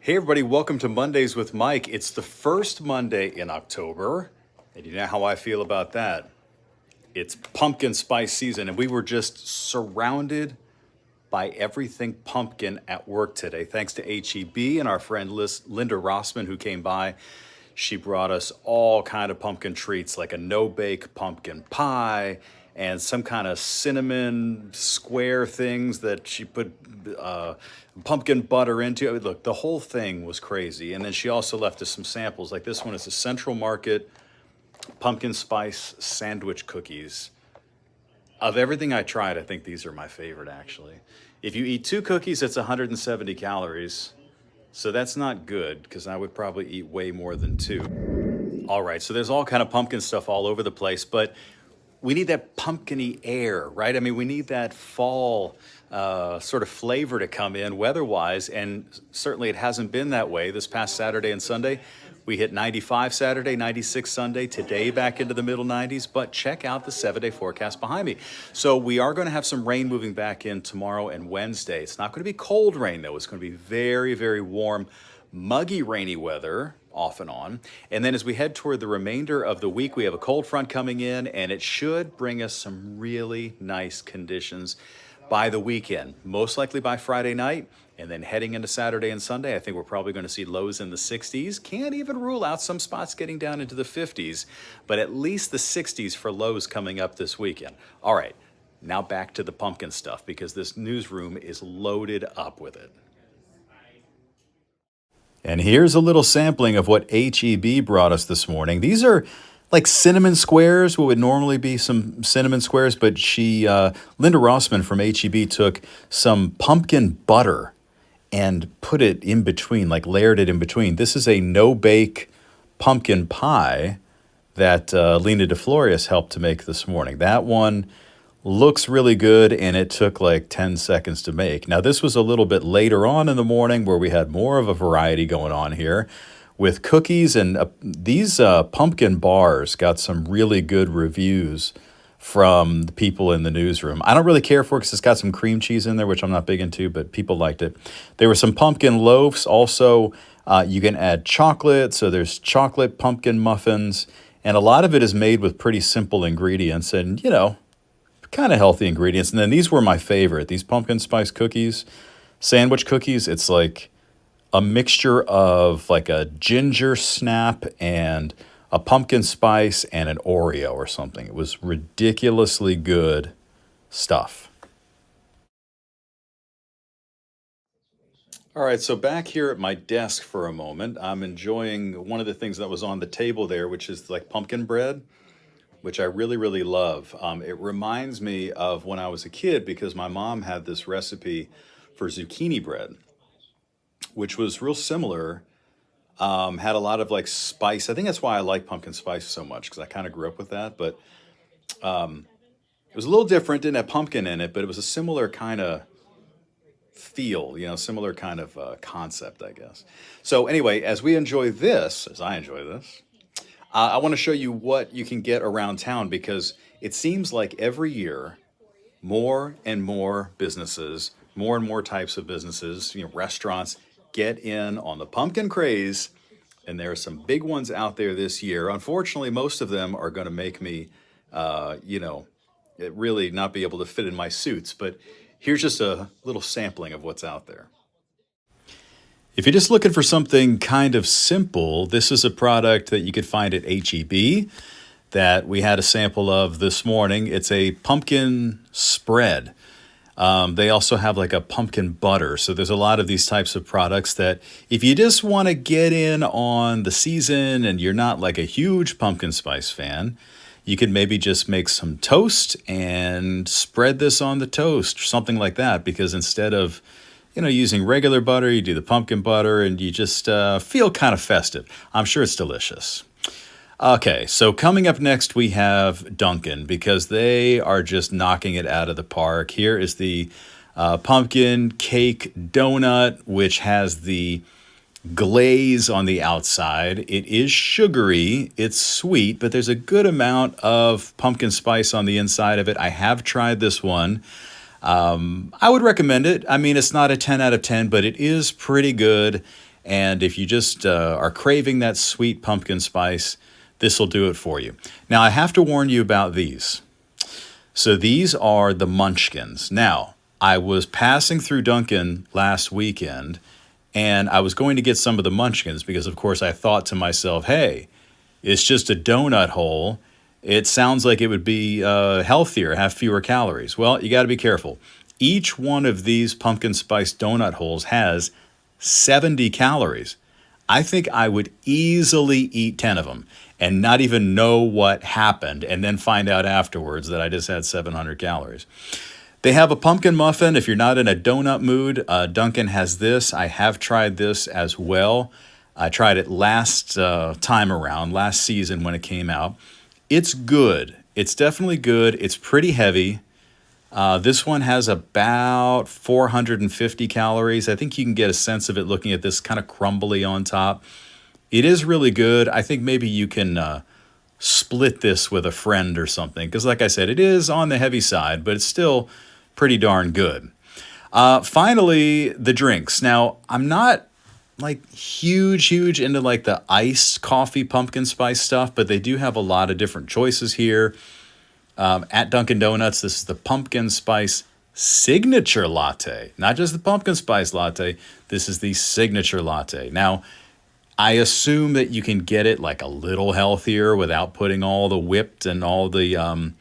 Hey, everybody, welcome to Mondays with Mike. It's the first Monday in October, and you know how I feel about that. It's pumpkin spice season, and we were just surrounded by everything pumpkin at work today, thanks to HEB and our friend Linda Rossman, who came by. She brought us all kind of pumpkin treats, like a no-bake pumpkin pie and some kind of cinnamon square things that she put pumpkin butter into. I mean, look, the whole thing was crazy. And then she also left us some samples. Like this one is a Central Market pumpkin spice sandwich cookies. Of everything I tried, I think these are my favorite, actually. If you eat two cookies, it's 170 calories. So that's not good because I would probably eat way more than two. All right, so there's all kind of pumpkin stuff all over the place, but we need that pumpkiny air, right? I mean, we need that fall sort of flavor to come in weather-wise, and certainly it hasn't been that way this past Saturday and Sunday. We hit 95 Saturday, 96 Sunday, today back into the middle 90s, but check out the 7-day forecast behind me. So we are going to have some rain moving back in tomorrow and Wednesday. It's not going to be cold rain, though. It's going to be very, very warm, muggy, rainy weather off and on. And then as we head toward the remainder of the week, we have a cold front coming in, and it should bring us some really nice conditions by the weekend, most likely by Friday night. And then heading into Saturday and Sunday, I think we're probably going to see lows in the 60s. Can't even rule out some spots getting down into the 50s, but at least the 60s for lows coming up this weekend. All right, now back to the pumpkin stuff because this newsroom is loaded up with it. And here's a little sampling of what HEB brought us this morning. These are like cinnamon squares, what would normally be some cinnamon squares, but Linda Rossman from HEB took some pumpkin butter and put it in between, like layered it in between. This is a no-bake pumpkin pie that Lena DeFlorius helped to make this morning. That one looks really good, and it took like 10 seconds to make. Now, this was a little bit later on in the morning where we had more of a variety going on here with cookies, and these pumpkin bars got some really good reviews from the people in the newsroom. I don't really care for it because it's got some cream cheese in there, which I'm not big into, but people liked it. There were some pumpkin loaves. Also, you can add chocolate, so there's chocolate pumpkin muffins, and a lot of it is made with pretty simple ingredients and, you know, kind of healthy ingredients. And then these were my favorite, these pumpkin spice cookies, sandwich cookies. It's like a mixture of like a ginger snap and a pumpkin spice and an Oreo or something. It was ridiculously good stuff. All right, so back here at my desk for a moment, I'm enjoying one of the things that was on the table there, which is like pumpkin bread, which I really, really love. It reminds me of when I was a kid because my mom had this recipe for zucchini bread, which was real similar. Had a lot of like spice. I think that's why I like pumpkin spice so much because I kind of grew up with that. But it was a little different, didn't have pumpkin in it, but it was a similar kind of feel, you know, similar kind of concept, I guess. So anyway, as we enjoy this, as I enjoy this, I want to show you what you can get around town because it seems like every year more and more businesses, more and more types of businesses, you know, restaurants get in on the pumpkin craze. And there are some big ones out there this year. Unfortunately, most of them are going to make me, really not be able to fit in my suits. But here's just a little sampling of what's out there. If you're just looking for something kind of simple, this is a product that you could find at HEB that we had a sample of this morning. It's a pumpkin spread. They also have like a pumpkin butter. So there's a lot of these types of products that if you just want to get in on the season and you're not like a huge pumpkin spice fan, you could maybe just make some toast and spread this on the toast or something like that. Because instead of, you know, using regular butter, you do the pumpkin butter and you just feel kind of festive. I'm sure it's delicious. Okay, so coming up next, we have Duncan because they are just knocking it out of the park. Here is the pumpkin cake donut, which has the glaze on the outside. It is sugary, it's sweet, but there's a good amount of pumpkin spice on the inside of it. I have tried this one. I would recommend it. I mean, it's not a 10 out of 10, but it is pretty good. And if you just are craving that sweet pumpkin spice, this will do it for you. Now, I have to warn you about these. So these are the Munchkins. Now, I was passing through Duncan last weekend, and I was going to get some of the Munchkins because, of course, I thought to myself, hey, it's just a donut hole. It sounds like it would be healthier, have fewer calories. Well, you got to be careful. Each one of these pumpkin spice donut holes has 70 calories. I think I would easily eat 10 of them and not even know what happened and then find out afterwards that I just had 700 calories. They have a pumpkin muffin. If you're not in a donut mood, Duncan has this. I have tried this as well. I tried it last time around, last season when it came out. It's good. It's definitely good. It's pretty heavy. This one has about 450 calories. I think you can get a sense of it looking at this kind of crumbly on top. It is really good. I think maybe you can split this with a friend or something because, like I said, it is on the heavy side, but it's still pretty darn good. Finally, the drinks. Now, I'm not like huge into like the iced coffee pumpkin spice stuff, but they do have a lot of different choices here. At Dunkin' Donuts, this is the pumpkin spice signature latte. Not just the pumpkin spice latte, this is the signature latte. Now, I assume that you can get it like a little healthier without putting all the whipped and all the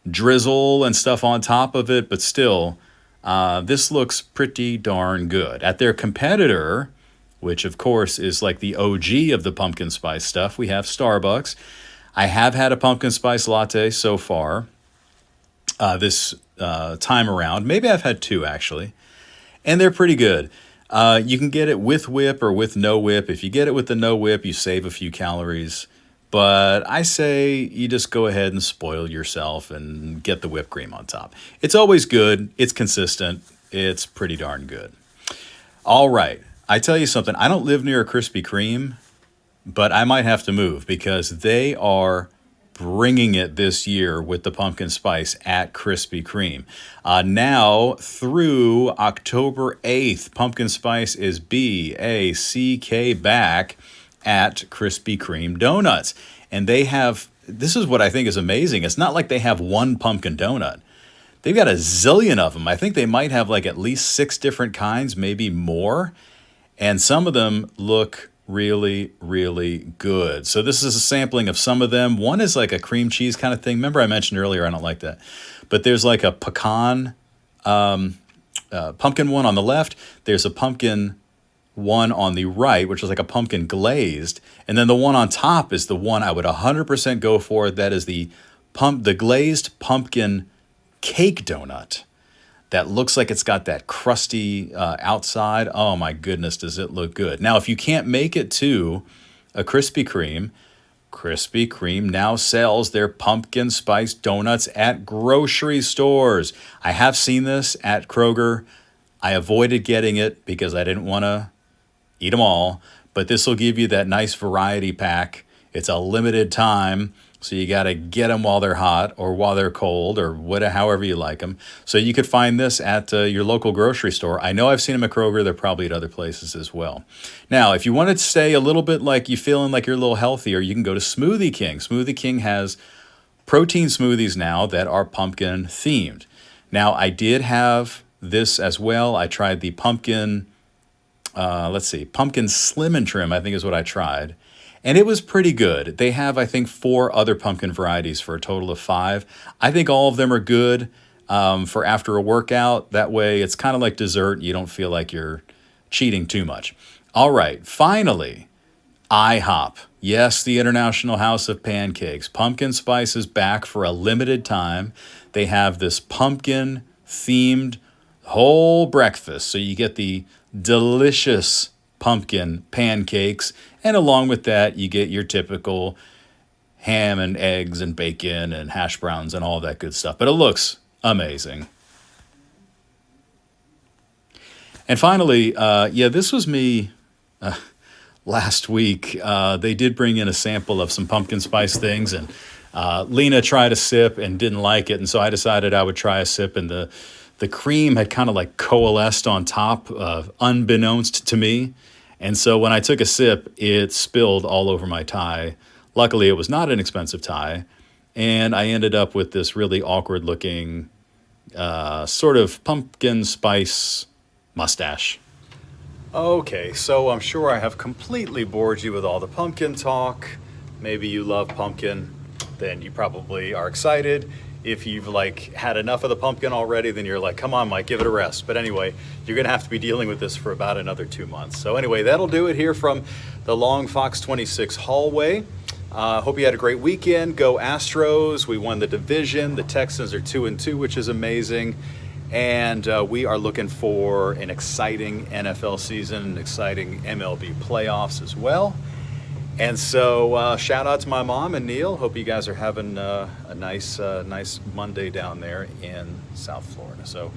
drizzle and stuff on top of it, but still, this looks pretty darn good. At their competitor, which of course is like the OG of the pumpkin spice stuff, we have Starbucks. I have had a pumpkin spice latte so far this time around. Maybe I've had two, actually. And they're pretty good. You can get it with whip or with no whip. If you get it with the no whip, you save a few calories. But I say you just go ahead and spoil yourself and get the whipped cream on top. It's always good. It's consistent. It's pretty darn good. All right. I tell you something. I don't live near a Krispy Kreme, but I might have to move because they are bringing it this year with the pumpkin spice at Krispy Kreme. Now through October 8th, pumpkin spice is BACK back at Krispy Kreme Donuts. And they have, this is what I think is amazing. It's not like they have one pumpkin donut. They've got a zillion of them. I think they might have like at least 6 different kinds, maybe more. And some of them look really, really good. So this is a sampling of some of them. One is like a cream cheese kind of thing. Remember I mentioned earlier, I don't like that. But there's like a pecan pumpkin one on the left. There's a pumpkin one on the right, which is like a pumpkin glazed. And then the one on top is the one I would 100% go for. That is the glazed pumpkin cake donut. That looks like it's got that crusty outside. Oh my goodness, does it look good. Now, if you can't make it to a Krispy Kreme, Krispy Kreme now sells their pumpkin spice donuts at grocery stores. I have seen this at Kroger. I avoided getting it because I didn't want to eat them all, but this will give you that nice variety pack. It's a limited time. So you got to get them while they're hot or while they're cold or whatever, however you like them. So you could find this at your local grocery store. I know I've seen them at Kroger. They're probably at other places as well. Now, if you want to stay a little bit like you feeling like you're a little healthier, you can go to Smoothie King. Smoothie King has protein smoothies now that are pumpkin themed. Now, I did have this as well. I tried the pumpkin, pumpkin slim and trim, I think is what I tried. And it was pretty good. They have, I think, 4 other pumpkin varieties for a total of 5. I think all of them are good for after a workout. That way, it's kind of like dessert. You don't feel like you're cheating too much. All right, finally, IHOP. Yes, the International House of Pancakes. Pumpkin spice is back for a limited time. They have this pumpkin-themed whole breakfast. So you get the delicious pumpkin pancakes, and along with that, you get your typical ham and eggs and bacon and hash browns and all that good stuff. But it looks amazing. And finally, this was me last week. They did bring in a sample of some pumpkin spice things, and Lena tried a sip and didn't like it, and so I decided I would try a sip, and the cream had kind of like coalesced on top, unbeknownst to me. And so when I took a sip, it spilled all over my tie. Luckily, it was not an expensive tie. And I ended up with this really awkward looking sort of pumpkin spice mustache. Okay, so I'm sure I have completely bored you with all the pumpkin talk. Maybe you love pumpkin, then you probably are excited. If you've like had enough of the pumpkin already, then you're like, come on, Mike, give it a rest. But anyway, you're gonna have to be dealing with this for about another 2 months. So anyway, that'll do it here from the Long Fox 26 hallway. Hope you had a great weekend. Go Astros. We won the division. The Texans are 2-2, which is amazing. And we are looking for an exciting NFL season, an exciting MLB playoffs as well. And so shout out to my mom and Neil. Hope you guys are having a nice Monday down there in South Florida. So